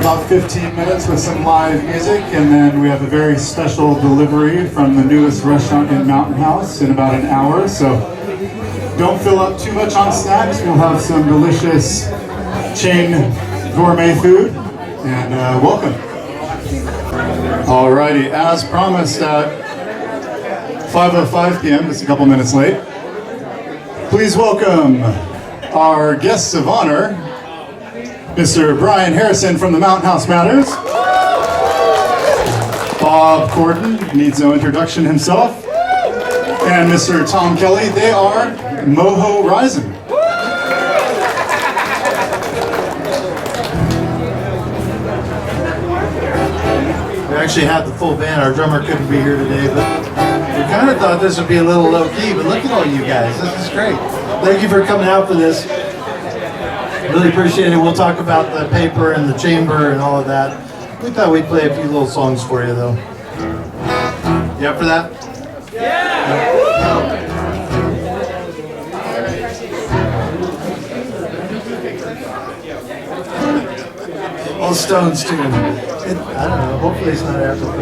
about 15 minutes with some live music, and then we have a very special delivery from the newest restaurant in Mountain House in about an hour. So don't fill up too much on snacks. We'll have some delicious chain gourmet food, and welcome. Alrighty, as promised at 5:05 p.m., just a couple minutes late, please welcome our guests of honor, Mr. Brian Harrison from the Mountain House Matters. Bob Corden needs no introduction himself. And Mr. Tom Kelly. They are Moho Rising. We actually had the full band. Our drummer couldn't be here today, but we kind of thought this would be a little low-key, but look at all you guys. This is great. Thank you for coming out for this. Really appreciate it. We'll talk about the paper and the chamber and all of that. We thought we'd play a few little songs for you, though. You up for that? Yeah! All Stones tune. I don't know. Hopefully it's not after the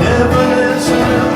never listen.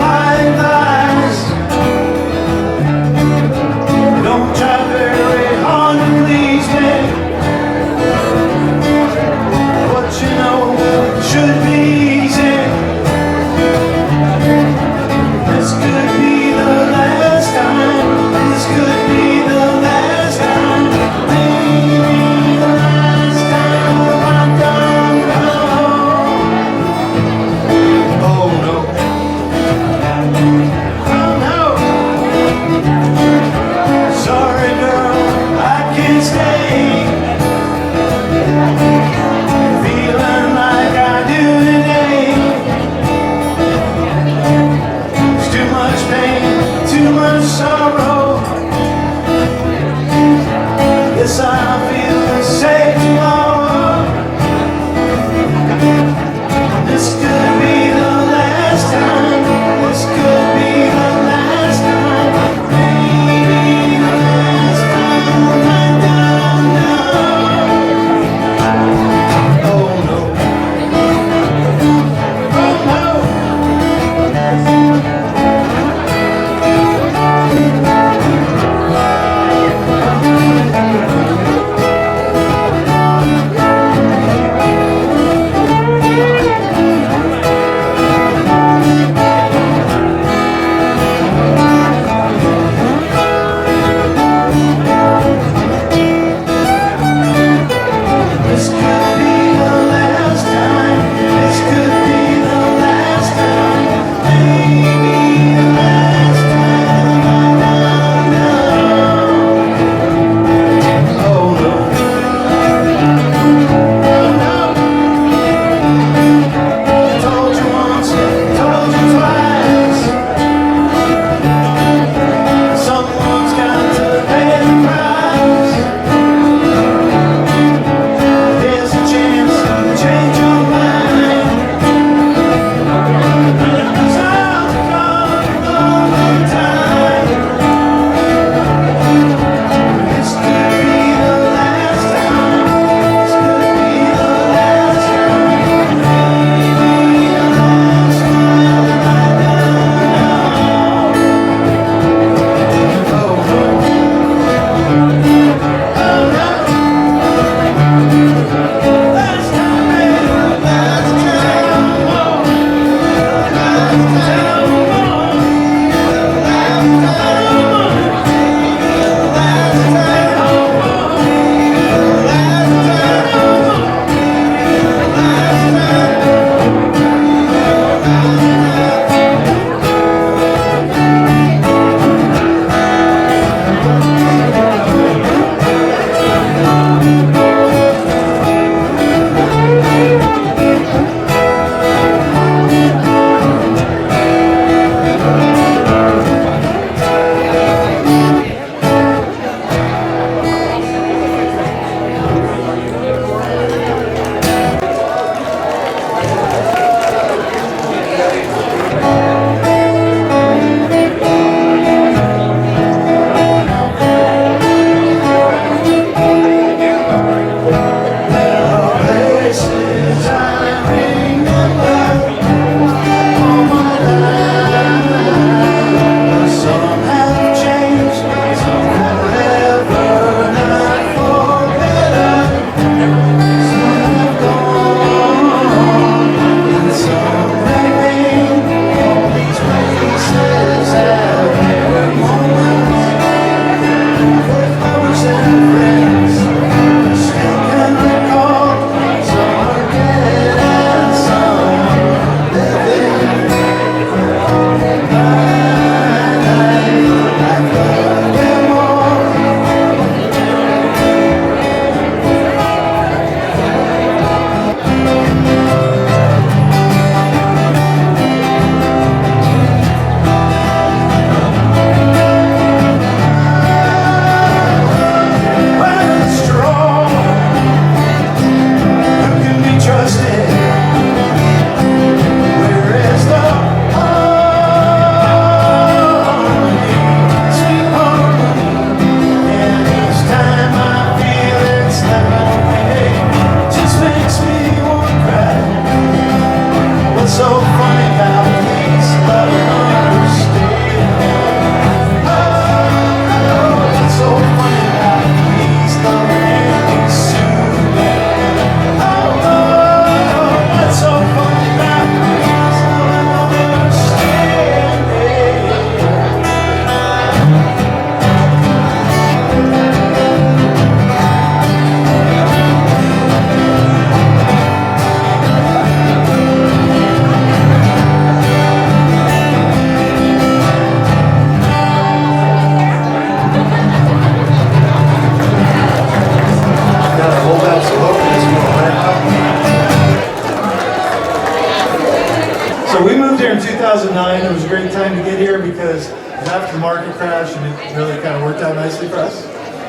2009. It was a great time to get here because it was after the market crash and it really kind of worked out nicely for us.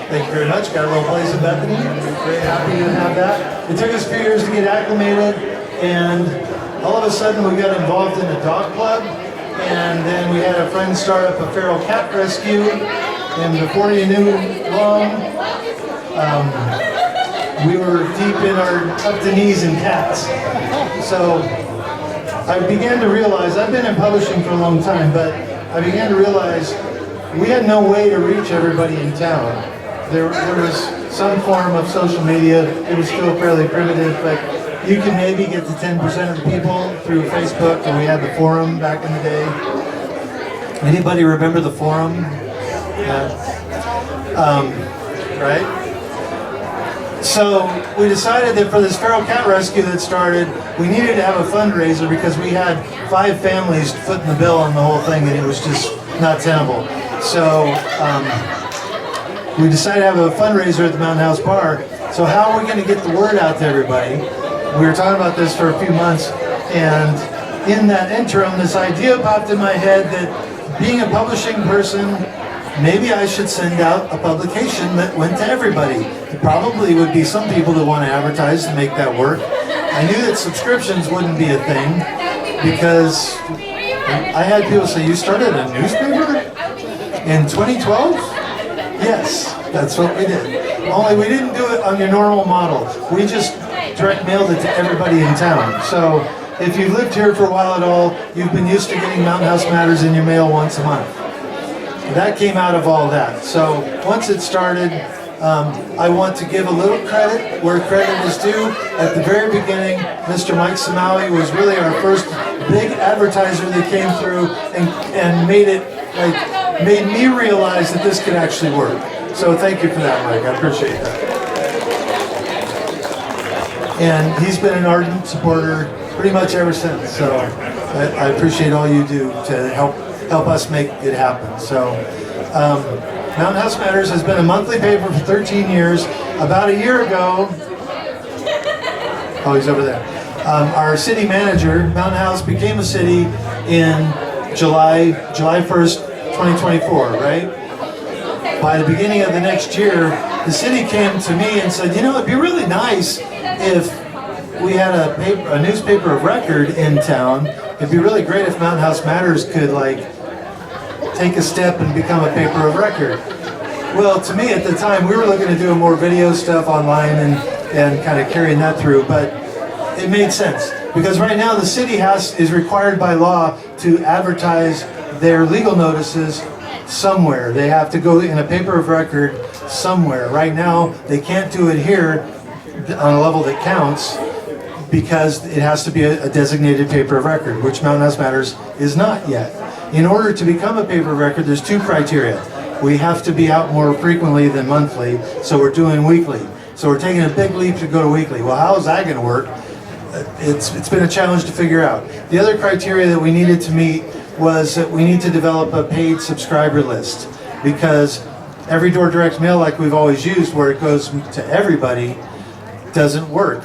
Thank you very much. Got a little place in Bethany. Very happy to have that. It took us a few years to get acclimated, and all of a sudden we got involved in a dog club, and then we had a friend start up a feral cat rescue, and before you knew long, we were deep in our up to knees in cats. So I began to realize, I've been in publishing for a long time, but I began to realize we had no way to reach everybody in town. There was some form of social media. It was still fairly primitive, but you can maybe get to 10% of the people through Facebook, and we had the forum back in the day. Anybody remember the forum? Yeah. Right? So we decided that for this feral cat rescue that started, we needed to have a fundraiser because we had 5 families footing the bill on the whole thing, and it was just not tenable. So we decided to have a fundraiser at the Mountain House Bar. So how are we going to get the word out to everybody? We were talking about this for a few months, and in that interim, this idea popped in my head that being a publishing person, maybe I should send out a publication that went to everybody. There probably would be some people that want to advertise to make that work. I knew that subscriptions wouldn't be a thing because I had people say, "You started a newspaper in 2012? Yes, that's what we did. Only we didn't do it on your normal model. We just direct mailed it to everybody in town. So if you've lived here for a while at all, you've been used to getting Mountain House Matters in your mail once a month. That came out of all that. So once it started, I want to give a little credit where credit is due. At the very beginning, Mr. Mike Samawi was really our first big advertiser that came through and made it made me realize that this could actually work. So thank you for that, Mike. I appreciate that. And he's been an ardent supporter pretty much ever since. So I appreciate all you do to help us make it happen. So Mountain House Matters has been a monthly paper for 13 years. About a year ago, oh, he's over there. Our city manager, Mountain House became a city in July 1st, 2024, right? By the beginning of the next year, the city came to me and said, you know, it'd be really nice if we had a newspaper of record in town. It'd be really great if Mountain House Matters could take a step and become a paper of record. Well, to me at the time, we were looking to do more video stuff online and kind of carrying that through, but it made sense. Because right now the city is required by law to advertise their legal notices somewhere. They have to go in a paper of record somewhere. Right now, they can't do it here on a level that counts because it has to be a designated paper of record, which Mountain House Matters is not yet. In order to become a paper of record, there's 2 criteria. We have to be out more frequently than monthly, so we're doing weekly. So we're taking a big leap to go to weekly. Well, how is that going to work? It's been a challenge to figure out. The other criteria that we needed to meet was that we need to develop a paid subscriber list, because every door direct mail like we've always used, where it goes to everybody, doesn't work.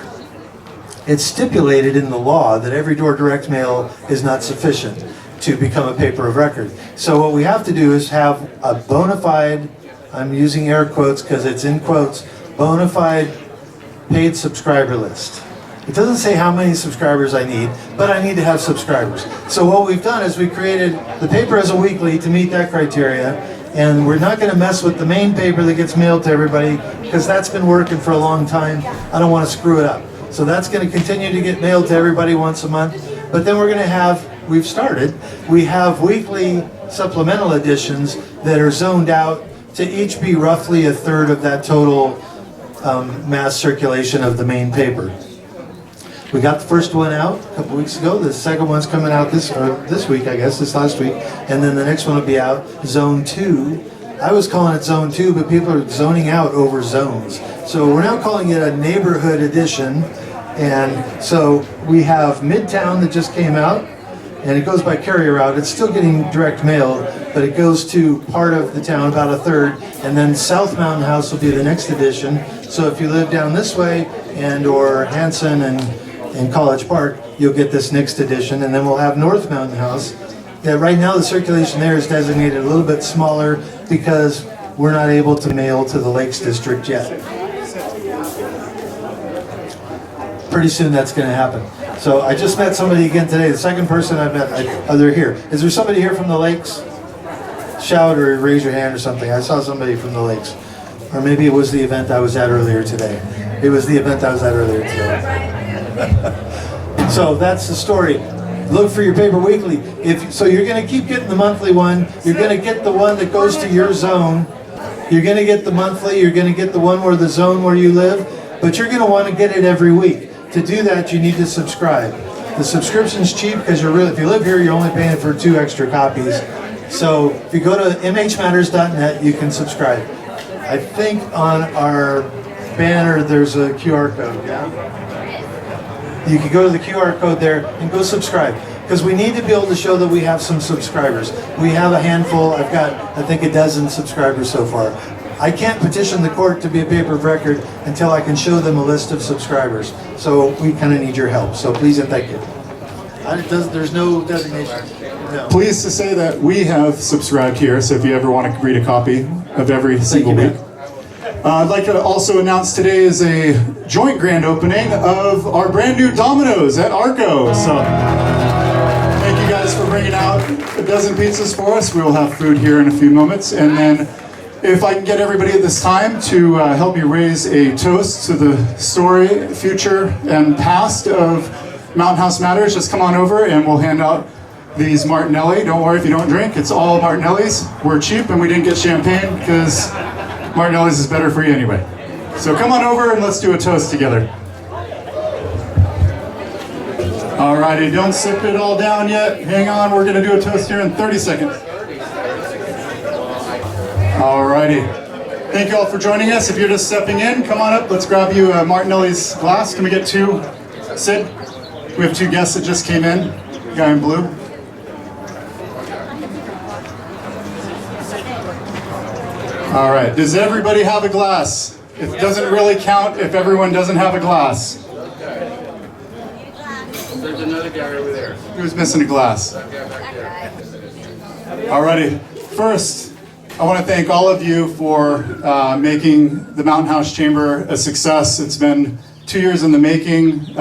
It's stipulated in the law that every door direct mail is not sufficient to become a paper of record. So what we have to do is have a bona fide, I'm using air quotes because it's in quotes, bona fide paid subscriber list. It doesn't say how many subscribers I need, but I need to have subscribers. So what we've done is we created the paper as a weekly to meet that criteria, and we're not going to mess with the main paper that gets mailed to everybody because that's been working for a long time. I don't want to screw it up. So that's going to continue to get mailed to everybody once a month, but then we're going to have, we have weekly supplemental editions that are zoned out to each be roughly 1/3 of that total mass circulation of the main paper. We got the first one out a couple weeks ago. The second one's coming out this week, I guess, this last week. And then the next one will be out, Zone 2. I was calling it Zone 2, but people are zoning out over zones. So we're now calling it a neighborhood edition. And so we have Midtown that just came out, and it goes by carrier route. It's still getting direct mail, but it goes to part of the town, about 1/3. And then South Mountain House will be the next edition. So if you live down this way, or Hanson and in College Park, you'll get this next edition. And then we'll have North Mountain House that right now the circulation there is designated a little bit smaller because we're not able to mail to the Lakes District yet. Pretty soon that's going to happen. So I just met somebody again today. The second person I've met, oh, they're here. Is there somebody here from the Lakes? Shout or raise your hand or something. I saw somebody from the Lakes. Or maybe it was the event I was at earlier today. It was the event I was at earlier today. So that's the story. Look for your paper weekly. So you're going to keep getting the monthly one. You're going to get the one that goes to your zone. You're going to get the monthly. You're going to get the one where the zone where you live. But you're going to want to get it every week. To do that, you need to subscribe. The subscription's cheap because if you live here, you're only paying for 2 extra copies. So if you go to mhmatters.net, you can subscribe. I think on our banner there's a QR code, yeah? You can go to the QR code there and go subscribe. Because we need to be able to show that we have some subscribers. We have a handful, I've got, I think, a dozen subscribers so far. I can't petition the court to be a paper of record until I can show them a list of subscribers. So we kind of need your help. So please and thank you. There's no designation. No. Pleased to say that we have subscribed here, so if you ever want to read a copy of every single week. I'd like to also announce today is a joint grand opening of our brand new Domino's at Arco. So thank you guys for bringing out a dozen pizzas for us. We will have food here in a few moments. And then if I can get everybody at this time to help me raise a toast to the story, future, and past of Mountain House Matters, just come on over and we'll hand out these Martinelli. Don't worry if you don't drink, it's all Martinellis. We're cheap and we didn't get champagne because Martinelli's is better for you anyway. So come on over and let's do a toast together. Alrighty, don't sip it all down yet. Hang on, we're gonna do a toast here in 30 seconds. Alrighty. Thank you all for joining us. If you're just stepping in, come on up. Let's grab you a Martinelli's glass. Can we get 2? Sid? We have 2 guests that just came in. Guy in blue. All right, does everybody have a glass? It doesn't really count if everyone doesn't have a glass. There's another guy over there. Who's missing a glass? Alrighty, first, I want to thank all of you for making the Mountain House Chamber a success. It's been 2 years in the making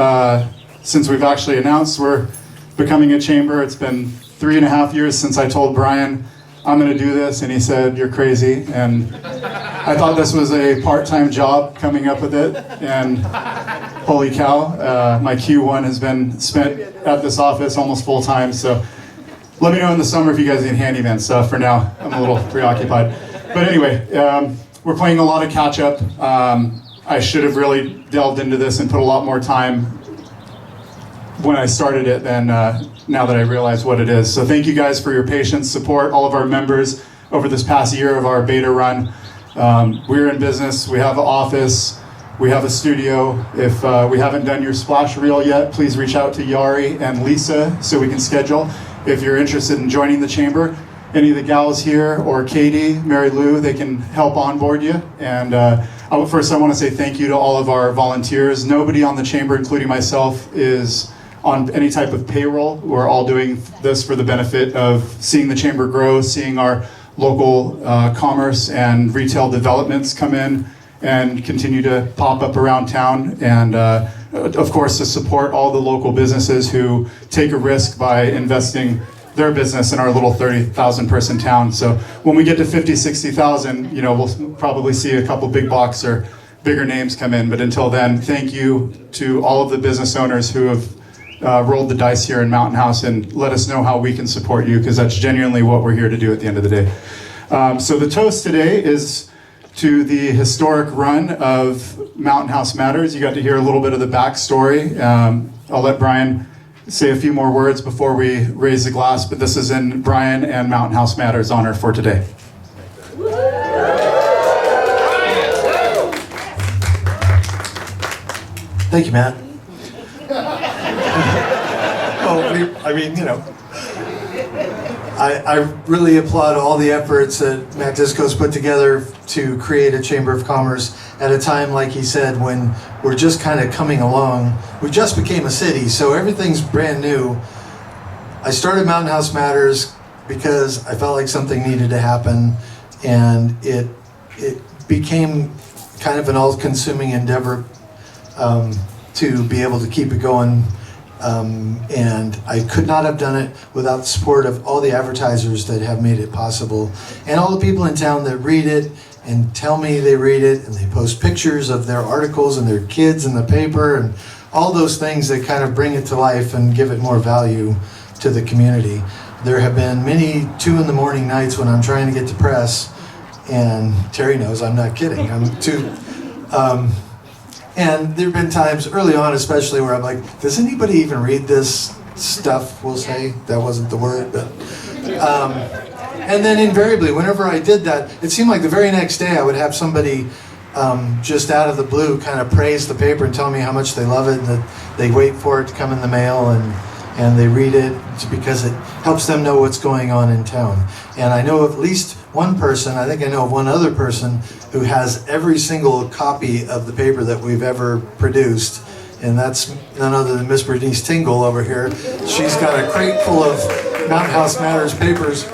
since we've actually announced we're becoming a chamber. It's been 3.5 years since I told Brian I'm going to do this, and he said, you're crazy. And I thought this was a part-time job coming up with it, and holy cow, my Q1 has been spent at this office almost full-time, so let me know in the summer if you guys need handyman stuff. For now, I'm a little preoccupied. But anyway, we're playing a lot of catch-up. I should have really delved into this and put a lot more time when I started it than now that I realize what it is. So thank you guys for your patience, support, all of our members over this past year of our beta run. We're in business, we have an office, we have a studio. If we haven't done your splash reel yet, please reach out to Yari and Lisa so we can schedule. If you're interested in joining the chamber, any of the gals here, or Katie, Mary Lou, they can help onboard you. And first I want to say thank you to all of our volunteers. Nobody on the chamber, including myself, is on any type of payroll. We're all doing this for the benefit of seeing the chamber grow, seeing our local commerce and retail developments come in and continue to pop up around town. And of course, to support all the local businesses who take a risk by investing their business in our little 30,000 person town. So when we get to 50, 60,000, you know, we'll probably see a couple big box or bigger names come in. But until then, thank you to all of the business owners who have rolled the dice here in Mountain House and let us know how we can support you, because that's genuinely what we're here to do at the end of the day. So the toast today is to the historic run of Mountain House Matters. You got to hear a little bit of the backstory. I'll let Brian say a few more words before we raise the glass, but this is in Brian and Mountain House Matters honor for today. Thank you, Matt. I mean, you know, I really applaud all the efforts that Matt Disco's put together to create a Chamber of Commerce at a time, like he said, when we're just kind of coming along. We just became a city, so everything's brand new. I started Mountain House Matters because I felt like something needed to happen, and it became kind of an all-consuming endeavor to be able to keep it going. And I could not have done it without the support of all the advertisers that have made it possible, and all the people in town that read it and tell me they read it, and they post pictures of their articles and their kids in the paper, and all those things that kind of bring it to life and give it more value to the community. There have been many 2 in the morning nights when I'm trying to get to press, and Terry knows I'm not kidding. I'm too. And there have been times early on, especially, where I'm like, does anybody even read this stuff? We'll say that wasn't the word, but. And then invariably, whenever I did that, it seemed like the very next day I would have somebody just out of the blue kind of praise the paper and tell me how much they love it, and that they wait for it to come in the mail, and they read it because it helps them know what's going on in town. And I know of at least one person, I think I know of one other person, who has every single copy of the paper that we've ever produced, and that's none other than Miss Bernice Tingle over here. She's got a crate full of Mountain House Matters papers.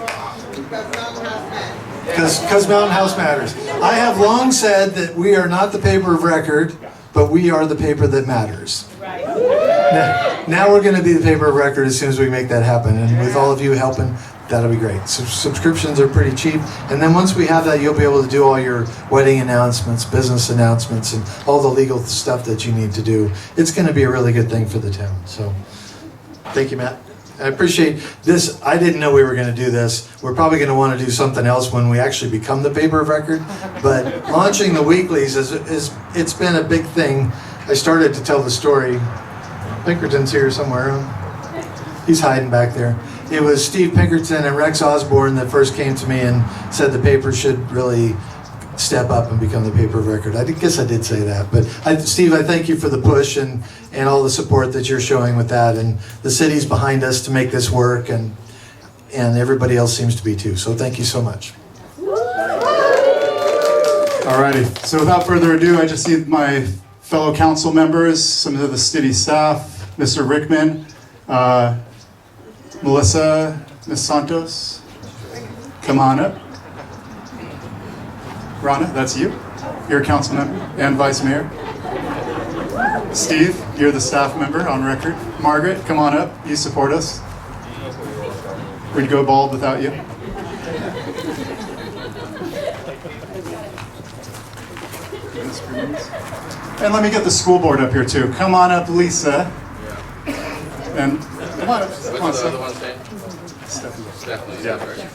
Because Mountain House matters. I have long said that we are not the paper of record, but we are the paper that matters. Right. Now we're going to be the paper of record as soon as we make that happen, and with all of you helping, that'll be great. So subscriptions are pretty cheap, and then once we have that, you'll be able to do all your wedding announcements, business announcements, and all the legal stuff that you need to do. It's going to be a really good thing for the town. So thank you, Matt. I appreciate this. I didn't know we were going to do this. We're probably going to want to do something else when we actually become the paper of record. But launching the weeklies it's been a big thing. I started to tell the story. Pinkerton's here somewhere. He's hiding back there. It was Steve Pinkerton and Rex Osborne that first came to me and said the paper should really step up and become the paper of record. I guess I did say that, but Steve, I thank you for the push and all the support that you're showing with that, and the city's behind us to make this work, and everybody else seems to be too. So thank you so much. Alrighty, so without further ado, I just need my fellow council members, some of the city staff, Mr. Rickman, Melissa, Ms. Santos, come on up. Rana, that's you. You're a council member and vice mayor. Steve, you're the staff member on record. Margaret, come on up. You support us. We'd go bald without you. And let me get the school board up here too. Come on up, Lisa. And come on up. Come on, What's the other one's name? Stephanie. Stephanie. Yeah. Right.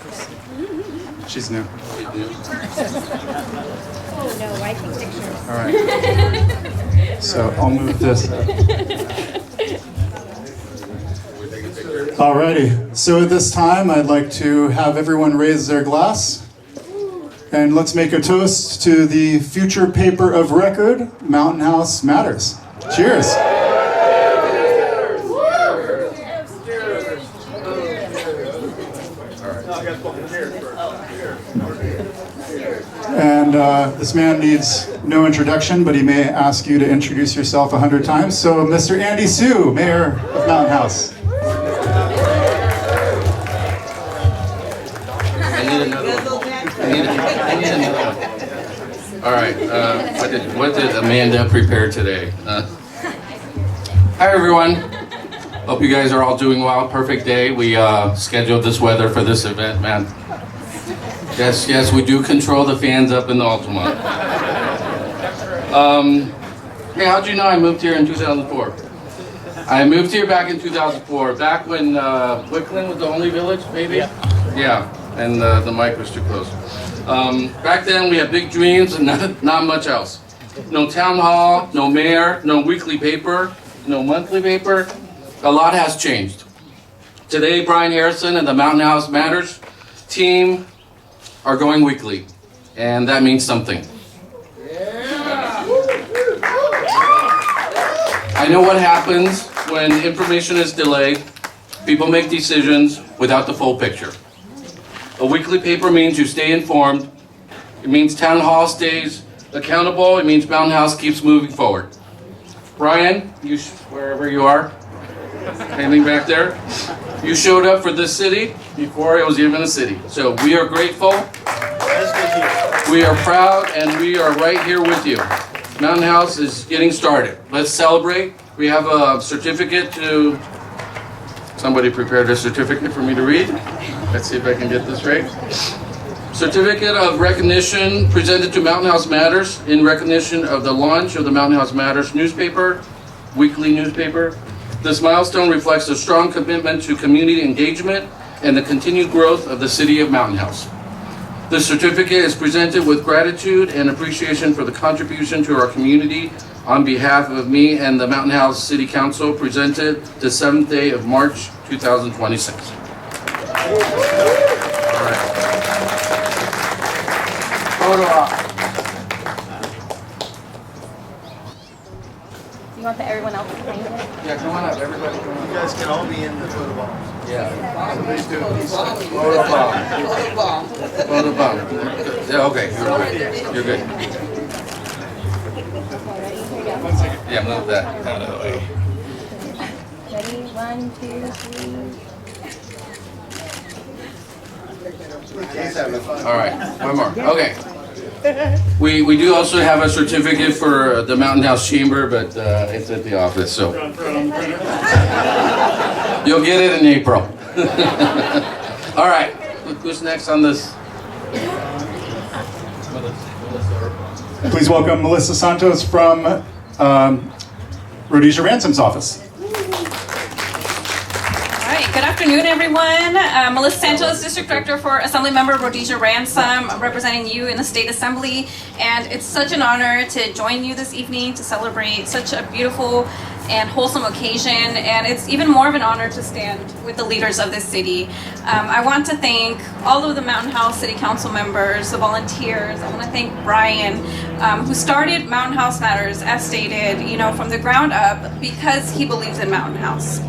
She's new. Oh no, I take pictures. All right. So I'll move this. Alrighty. So at this time, I'd like to have everyone raise their glass. And let's make a toast to the future paper of record, Mountain House Matters. Cheers. And this man needs no introduction, but he may ask you to introduce yourself 100 times. So, Mr. Andy Sue, Mayor of Mountain House. I need another one. I need another one. All right. What did Amanda prepare today? Hi, everyone. Hope you guys are all doing well. Perfect day. We scheduled this weather for this event, man. Yes, we do control the fans up in the Altamont. Hey, how'd you know I moved here in 2004? I moved here back in 2004, back when Wickland was the only village, maybe? Yeah, and the mic was too close. Back then we had big dreams and not much else. No town hall, no mayor, no weekly paper, no monthly paper. A lot has changed. Today, Brian Harrison and the Mountain House Matters team are going weekly, and that means something. I know what happens when information is delayed. People make decisions without the full picture. A weekly paper means you stay informed. It means town hall stays accountable. It means Mountain House keeps moving forward. Brian, wherever you are, standing back there, you showed up for this city before it was even a city. So we are grateful, That's good to hear. we are proud, and we are right here with you. Mountain House is getting started. Let's celebrate. We have a certificate to, somebody prepared a certificate for me to read. Let's see if I can get this right. Certificate of recognition presented to Mountain House Matters in recognition of the launch of the Mountain House Matters newspaper, weekly newspaper. This milestone reflects a strong commitment to community engagement and the continued growth of the city of Mountain House. The certificate is presented with gratitude and appreciation for the contribution to our community on behalf of me and the Mountain House City Council, presented the 7th day of March 2026. All right. Photo op. You want everyone else to sign it? Yeah, come on up, everybody come You on. guys can all be in the photo bomb. Yeah. Photo bomb. Photo bomb. Yeah, okay, you're good. You're good. Ready? Here you go. Yeah, move that out of the way. Ready? 1, 2, 3. All right, one more. Okay. We do also have a certificate for the Mountain House Chamber, but it's at the office, so you'll get it in April. All right, who's next on this? Please welcome Melissa Santos from Rhodesia Ransom's office. All right, good afternoon, everyone. Melissa Santos, District Director for Assemblymember Rhodesia Ransom, representing you in the State Assembly. And it's such an honor to join you this evening to celebrate such a beautiful and wholesome occasion. And it's even more of an honor to stand with the leaders of this city. I want to thank all of the Mountain House City Council members, the volunteers. I want to thank Brian, who started Mountain House Matters, as stated, from the ground up because he believes in Mountain House.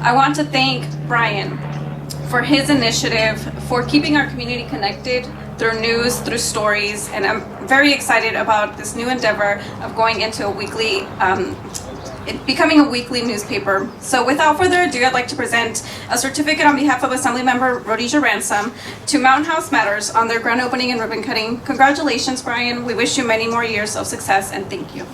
I want to thank Brian for his initiative, for keeping our community connected through news, through stories, and I'm very excited about this new endeavor of going into a weekly, becoming a weekly newspaper. So without further ado, I'd like to present a certificate on behalf of Assemblymember Rhodesia Ransom to Mountain House Matters on their grand opening and ribbon cutting. Congratulations, Brian. We wish you many more years of success, and thank you.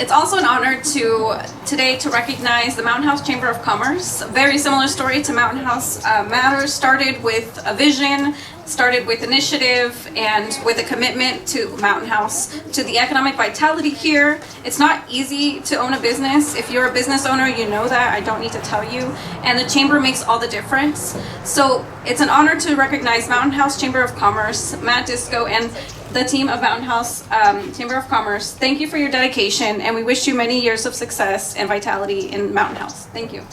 It's also an honor today to recognize the Mountain House Chamber of Commerce. A very similar story to Mountain House Matters. Started with a vision, started with initiative, and with a commitment to Mountain House, to the economic vitality here. It's not easy to own a business. If you're a business owner, you know that. I don't need to tell you. And the chamber makes all the difference. So it's an honor to recognize Mountain House Chamber of Commerce, Matt Disco, and the team of Mountain House Chamber of Commerce. Thank you for your dedication, and we wish you many years of success and vitality in Mountain House. Thank you.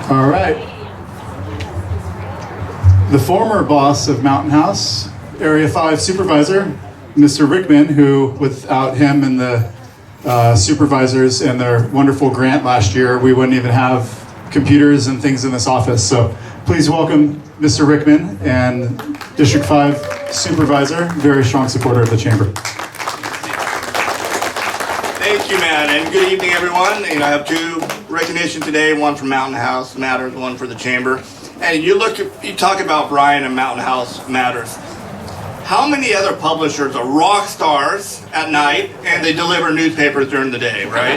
All right. The former boss of Mountain House, Area 5 Supervisor, Mr. Rickman, who without him and the supervisors and their wonderful grant last year, we wouldn't even have computers and things in this office. So please welcome Mr. Rickman and District 5 Supervisor, very strong supporter of the Chamber. Thank you, Matt, and good evening, everyone. I have two recognition today, one for Mountain House Matters, one for the Chamber. And you talk about Brian and Mountain House Matters. How many other publishers are rock stars at night and they deliver newspapers during the day, right?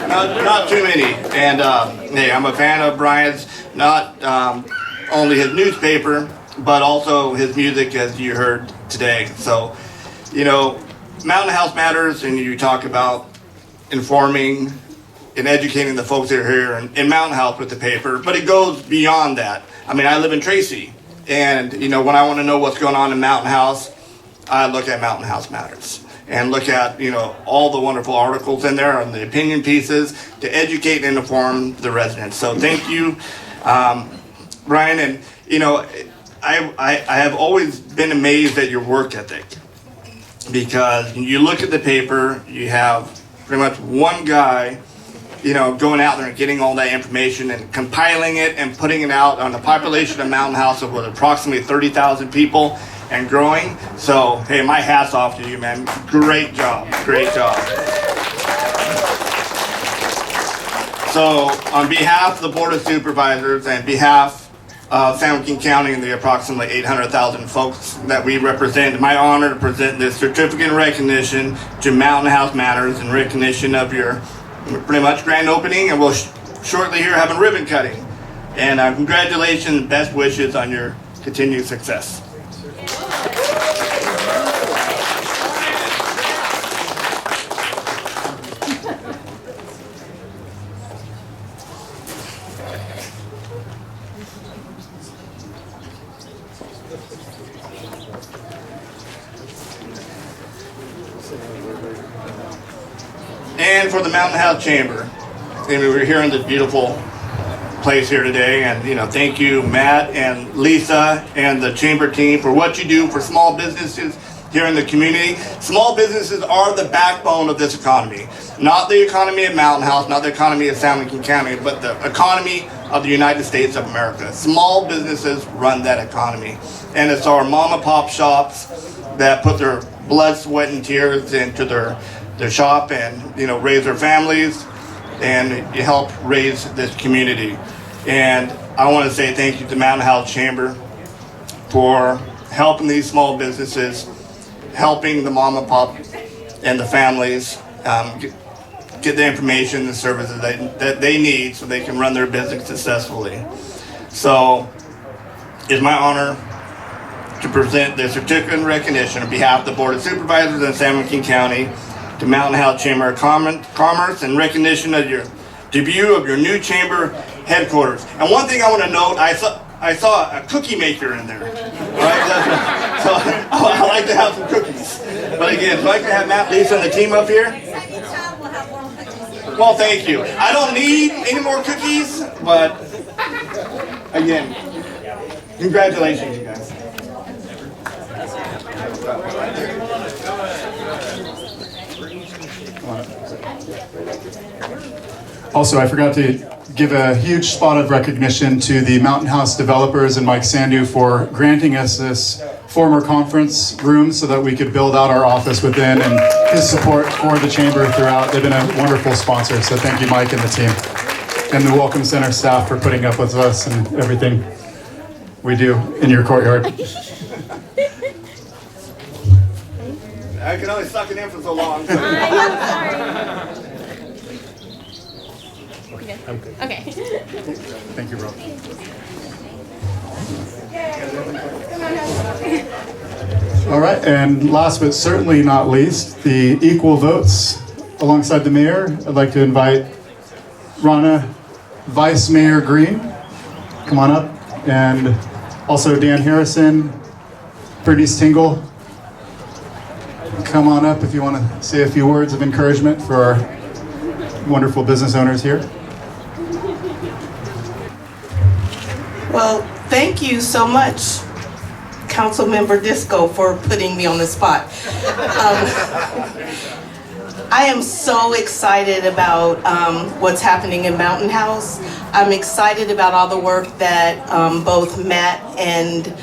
Not too many. And hey, I'm a fan of Brian's, not only his newspaper, but also his music, as you heard today. So, Mountain House Matters, and you talk about informing and educating the folks that are here in Mountain House with the paper, but it goes beyond that. I mean, I live in Tracy, and when I want to know what's going on in Mountain House, I look at Mountain House Matters. and look at, all the wonderful articles in there and the opinion pieces to educate and inform the residents. So thank you, Brian. And, I have always been amazed at your work ethic, because you look at the paper, you have pretty much one guy, going out there and getting all that information and compiling it and putting it out on the population of Mountain House of approximately 30,000 people and growing. So, hey, my hat's off to you, man. Great job. Great job. So, on behalf of the Board of Supervisors and behalf of San Joaquin County and the approximately 800,000 folks that we represent, my honor to present this certificate of recognition to Mountain House Matters in recognition of your pretty much grand opening, and we'll shortly here have a ribbon cutting. And congratulations and best wishes on your continued success. And for the Mountain House Chamber, we're here in this beautiful place here today, and thank you, Matt and Lisa and the Chamber team, for what you do for small businesses here in the community. Small businesses are the backbone of this economy. Not the economy of Mountain House, not the economy of San Joaquin County, but the economy of the United States of America. Small businesses run that economy. And it's our mom and pop shops that put their blood, sweat, and tears into their shop and raise their families and help raise this community. And I want to say thank you to Mountain House Chamber for helping these small businesses, helping the mom and pop and the families get the information and services that they need so they can run their business successfully. So it's my honor to present the certificate of recognition on behalf of the Board of Supervisors in San Joaquin County to Mountain House Chamber of Commerce in recognition of your debut of your new chamber headquarters. And one thing I want to note, I saw a cookie maker in there. Right? So I like to have some cookies. But again, I'd like to have Matt, Lisa, and the team up here. Well, thank you. I don't need any more cookies, but again, congratulations, you guys. Also, I forgot to give a huge spot of recognition to the Mountain House developers and Mike Sandu for granting us this former conference room so that we could build out our office within, and his support for the chamber throughout. They've been a wonderful sponsor, so thank you, Mike and the team. And the Welcome Center staff for putting up with us and everything we do in your courtyard. I can only suck it in for so long. So. I'm good. Okay. Thank you, Rob. All right, and last but certainly not least, the equal votes alongside the mayor. I'd like to invite Rana, Vice Mayor Green, come on up, and also Dan Harrison, Bernice Tingle, come on up if you want to say a few words of encouragement for our wonderful business owners here. Well, thank you so much, Councilmember Disco, for putting me on the spot. I am so excited about what's happening in Mountain House. I'm excited about all the work that both Matt and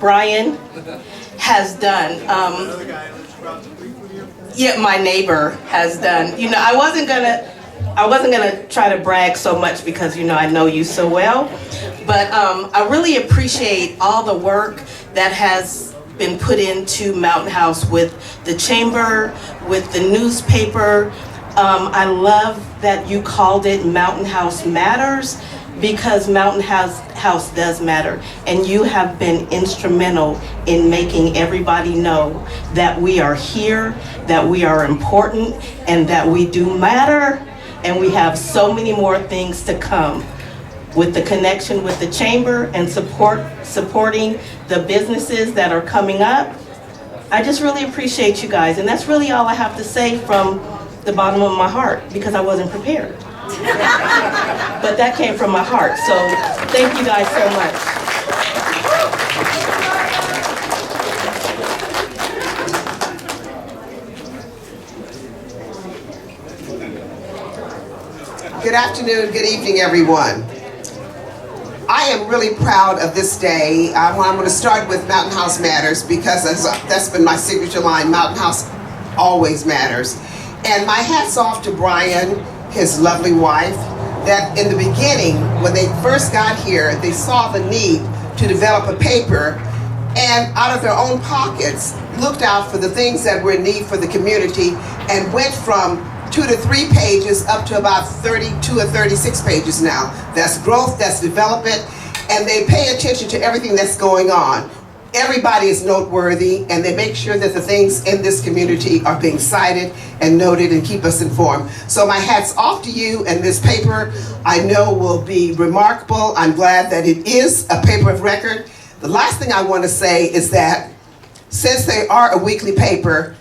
Brian has done. Yeah, my neighbor has done. You know, I wasn't gonna try to brag so much because I know you so well, but I really appreciate all the work that has been put into Mountain House with the chamber, with the newspaper. I love that you called it Mountain House Matters, because Mountain House does matter, and you have been instrumental in making everybody know that we are here, that we are important, and that we do matter, and we have so many more things to come. With the connection with the chamber and supporting the businesses that are coming up, I just really appreciate you guys, and that's really all I have to say from the bottom of my heart, because I wasn't prepared. But that came from my heart, so thank you guys so much. Good afternoon, good evening, everyone. I am really proud of this day. I'm going to start with Mountain House Matters, because that's been my signature line. Mountain House always matters. And my hat's off to Brian, his lovely wife, that in the beginning, when they first got here, they saw the need to develop a paper, and out of their own pockets, looked out for the things that were in need for the community, and went from 2 to 3 pages up to about 32 or 36 pages now. That's growth, that's development, and they pay attention to everything that's going on. Everybody is noteworthy, and they make sure that the things in this community are being cited and noted and keep us informed. So my hat's off to you, and this paper I know will be remarkable. I'm glad that it is a paper of record. The last thing I want to say is that since they are a weekly paper,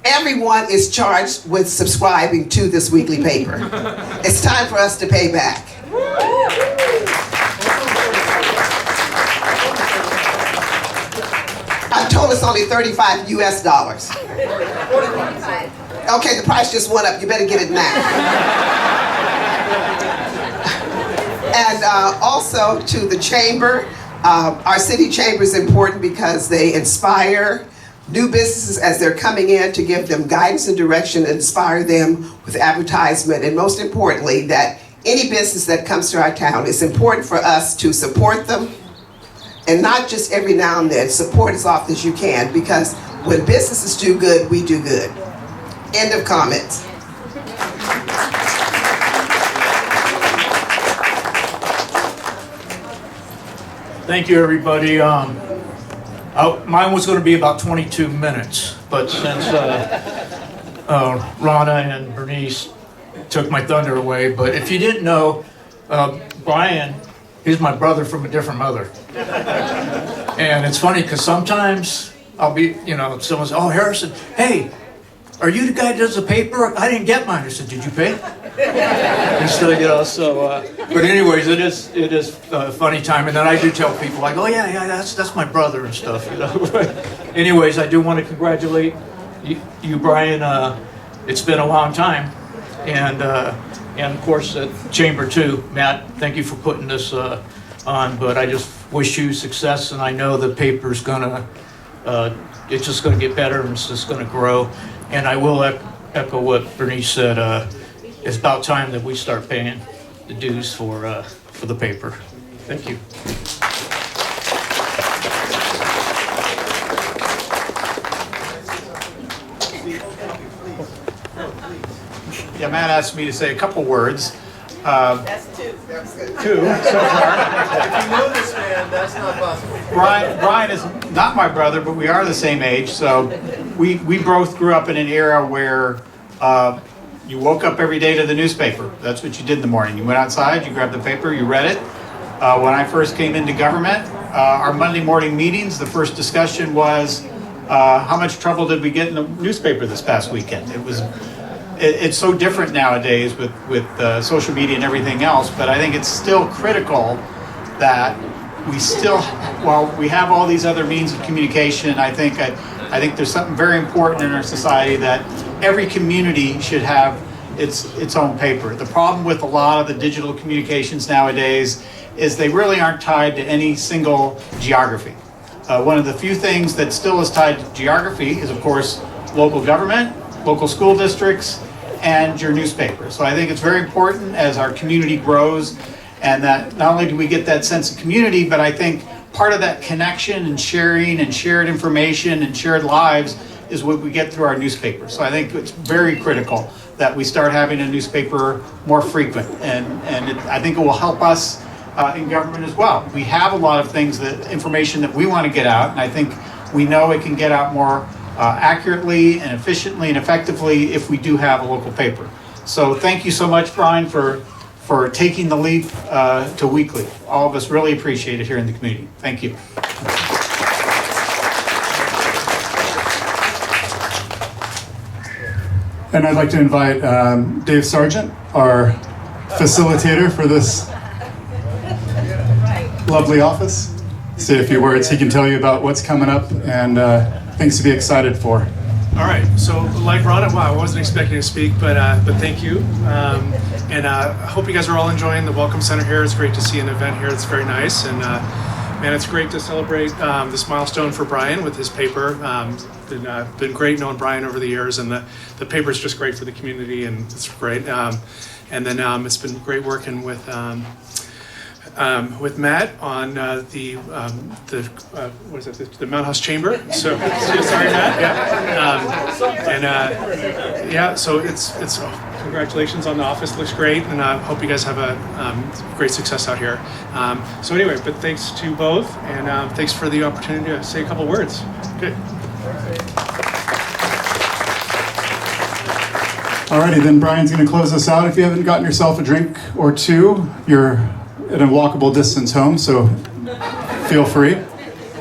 everyone is charged with subscribing to this weekly paper. It's time for us to pay back. I'm told it's only $35 US. 45. Okay, the price just went up. You better get it now. And also to the chamber, our city chamber is important because they inspire new businesses as they're coming in, to give them guidance and direction, and inspire them with advertisement, and most importantly, that any business that comes to our town, it's important for us to support them, and not just every now and then, support as often as you can, because when businesses do good, we do good. End of comments. Thank you, everybody. Mine was going to be about 22 minutes, but since Rana and Bernice took my thunder away. But if you didn't know, Brian, he's my brother from a different mother. And it's funny because sometimes I'll be, someone says, "Oh, Harrison, hey, are you the guy that does the paper? I didn't get mine." I said, "Did you pay?" And so, but anyways, it is a funny time. And then I do tell people, I go, yeah, that's my brother and stuff, Anyways, I do want to congratulate you, Brian. It's been a long time. And of course, Chamber too. Matt, thank you for putting this on. But I just wish you success. And I know the paper's it's just gonna get better, and it's just gonna grow. And I will echo what Bernice said. It's about time that we start paying the dues for the paper. Thank you. Yeah, Matt asked me to say a couple words. That's two. That's good. Two so far. If you know this man, that's not possible. Brian is not my brother, but we are the same age. So we both grew up in an era where you woke up every day to the newspaper. That's what you did in the morning. You went outside, you grabbed the paper, you read it. When I first came into government, our Monday morning meetings, the first discussion was how much trouble did we get in the newspaper this past weekend? It's so different nowadays with social media and everything else, but I think it's still critical that we still, while we have all these other means of communication, I think there's something very important in our society that every community should have its own paper. The problem with a lot of the digital communications nowadays is they really aren't tied to any single geography. One of the few things that still is tied to geography is, of course, local government, local school districts, and your newspaper. So I think it's very important as our community grows, and that not only do we get that sense of community, but I think part of that connection and sharing and shared information and shared lives is what we get through our newspaper. So I think it's very critical that we start having a newspaper more frequent, and I think it will help us in government as well. We have a lot of things, information that we want to get out, and I think we know it can get out more accurately and efficiently and effectively if we do have a local paper. So thank you so much, Brian, for taking the leap to weekly. All of us really appreciate it here in the community. Thank you. And I'd like to invite Dave Sargent, our facilitator for this lovely office, say a few words. He can tell you about what's coming up and things to be excited for. All right, so like Ron, wow, I wasn't expecting to speak, but thank you. And I hope you guys are all enjoying the Welcome Center here. It's great to see an event here. It's very nice. And man, it's great to celebrate this milestone for Brian with his paper. Been great knowing Brian over the years, and the paper is just great for the community, and it's great. And then it's been great working with Matt on the what is it? The Mountain House Chamber. So sorry, Matt. Yeah. Yeah. So it's congratulations on the office. Looks great, and I hope you guys have a great success out here. So anyway, but thanks to both, and thanks for the opportunity to say a couple words. Good. Alrighty, then Brian's going to close us out. If you haven't gotten yourself a drink or two, you're at a walkable distance home, so feel free.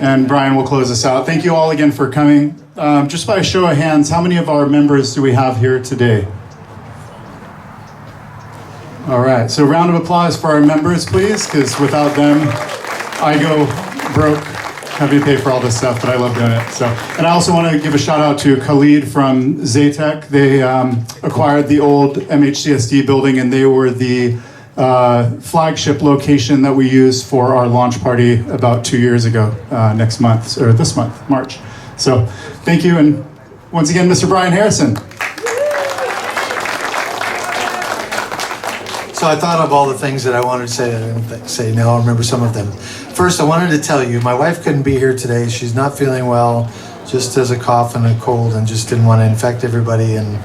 And Brian will close us out. Thank you all again for coming. Just by a show of hands, how many of our members do we have here today? All right, so round of applause for our members, please, because without them, I go broke having to pay for all this stuff, but I love doing it. So, and I also want to give a shout out to Khalid from Zaytech. They acquired the old MHCSD building, and they were the flagship location that we used for our launch party about 2 years ago, this month, March. So thank you, and once again, Mr. Brian Harrison. So I thought of all the things that I wanted to say that I didn't say. Now I'll remember some of them. First, I wanted to tell you, my wife couldn't be here today. She's not feeling well, just has a cough and a cold, and just didn't want to infect everybody. And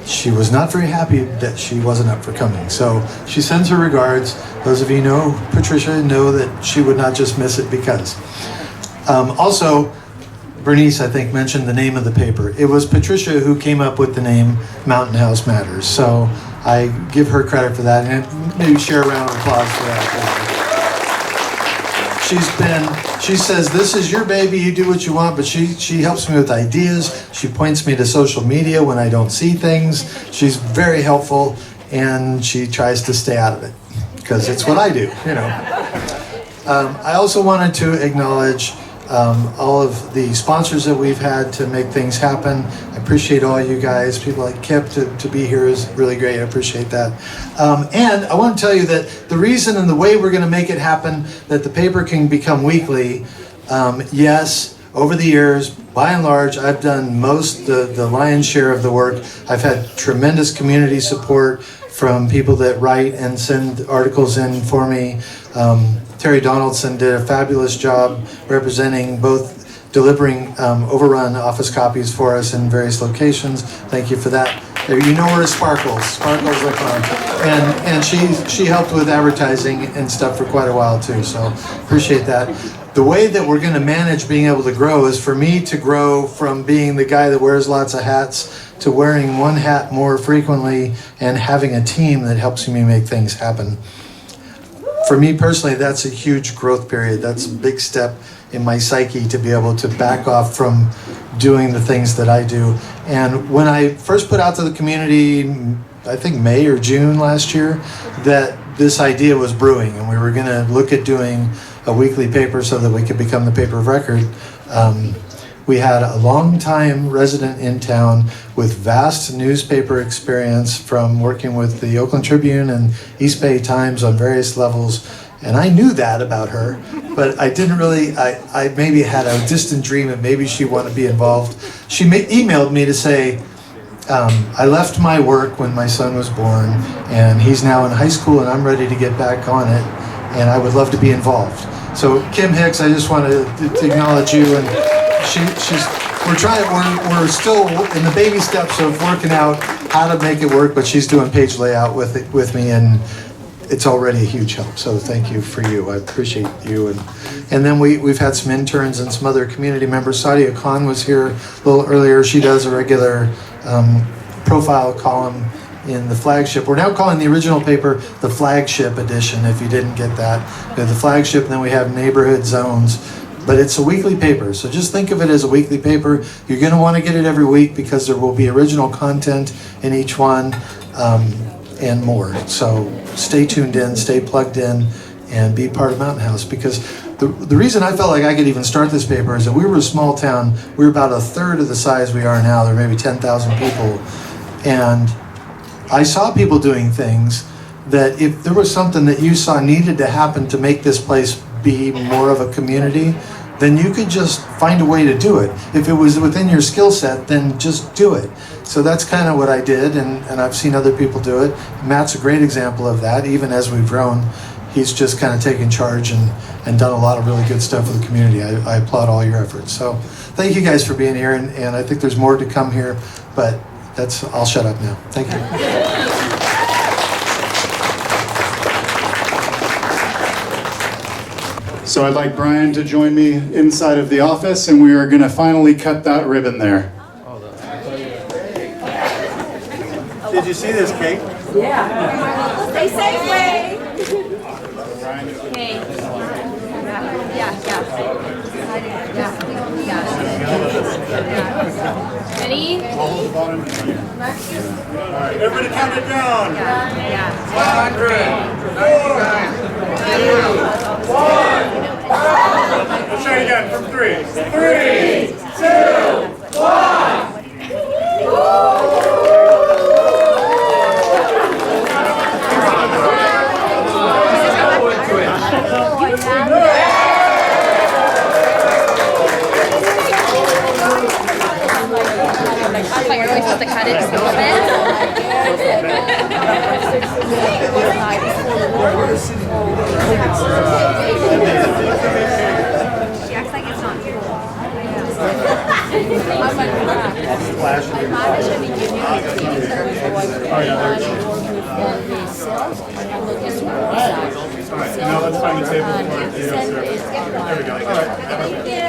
she was not very happy that she wasn't up for coming. So she sends her regards. Those of you who know Patricia know that she would not just miss it because. Also, Bernice, I think, mentioned the name of the paper. It was Patricia who came up with the name Mountain House Matters. So I give her credit for that, and maybe share a round of applause for that. She says, this is your baby, you do what you want, but she helps me with ideas. She points me to social media when I don't see things. She's very helpful, and she tries to stay out of it, because it's what I do, you know. I also wanted to acknowledge all of the sponsors that we've had to make things happen. I appreciate all you guys. People like Kip to be here is really great. I appreciate that. And I want to tell you that the reason and the way we're going to make it happen that the paper can become weekly, yes, over the years, by and large, I've done the lion's share of the work. I've had tremendous community support from people that write and send articles in for me. Terry Donaldson did a fabulous job representing both delivering overrun office copies for us in various locations. Thank you for that. You know where Sparkles.com. And she helped with advertising and stuff for quite a while too, so appreciate that. The way that we're going to manage being able to grow is for me to grow from being the guy that wears lots of hats to wearing one hat more frequently and having a team that helps me make things happen. For me personally, that's a huge growth period. That's a big step in my psyche to be able to back off from doing the things that I do. And when I first put out to the community, I think May or June last year, that this idea was brewing and we were going to look at doing a weekly paper so that we could become the paper of record. We had a long-time resident in town with vast newspaper experience from working with the Oakland Tribune and East Bay Times on various levels. And I knew that about her, but I didn't really, I maybe had a distant dream that maybe she wanted to be involved. She emailed me to say, I left my work when my son was born, and he's now in high school, and I'm ready to get back on it, and I would love to be involved. So Kim Hicks, I just wanted to acknowledge you, and we're still in the baby steps of working out how to make it work, but she's doing page layout with me, and it's already a huge help. So thank you for you. I appreciate you. And then we've had some interns and some other community members. Sadia Khan was here a little earlier. She does a regular profile column in the flagship. We're now calling the original paper the flagship edition, if you didn't get that. We have the flagship, and then we have neighborhood zones. but it's a weekly paper. So just think of it as a weekly paper. You're going to want to get it every week because there will be original content in each one and more. So stay tuned in, stay plugged in, and be part of Mountain House, because the reason I felt like I could even start this paper is that we were a small town. We were about a third of the size we are now. There were maybe 10,000 people. And I saw people doing things that if there was something that you saw needed to happen to make this place be more of a community, then you could just find a way to do it. If it was within your skill set, then just do it. So that's kind of what I did, and I've seen other people do it. Matt's a great example of that. Even as we've grown, he's just kind of taken charge and done a lot of really good stuff for the community. I applaud all your efforts. So thank you guys for being here, and I think there's more to come here, but I'll shut up now. Thank you. So I'd like Brian to join me inside of the office, and we are going to finally cut that ribbon there. Did you see this, Kate? Stay safe, Ray. Okay. Yeah. Ready? Everybody count it down. 100. Let's try it again from 3. 3, 2, 1. I thought you were really supposed to cut it just a little bit. She acts like it's not you. Now let's find the table for it. There we go. All right.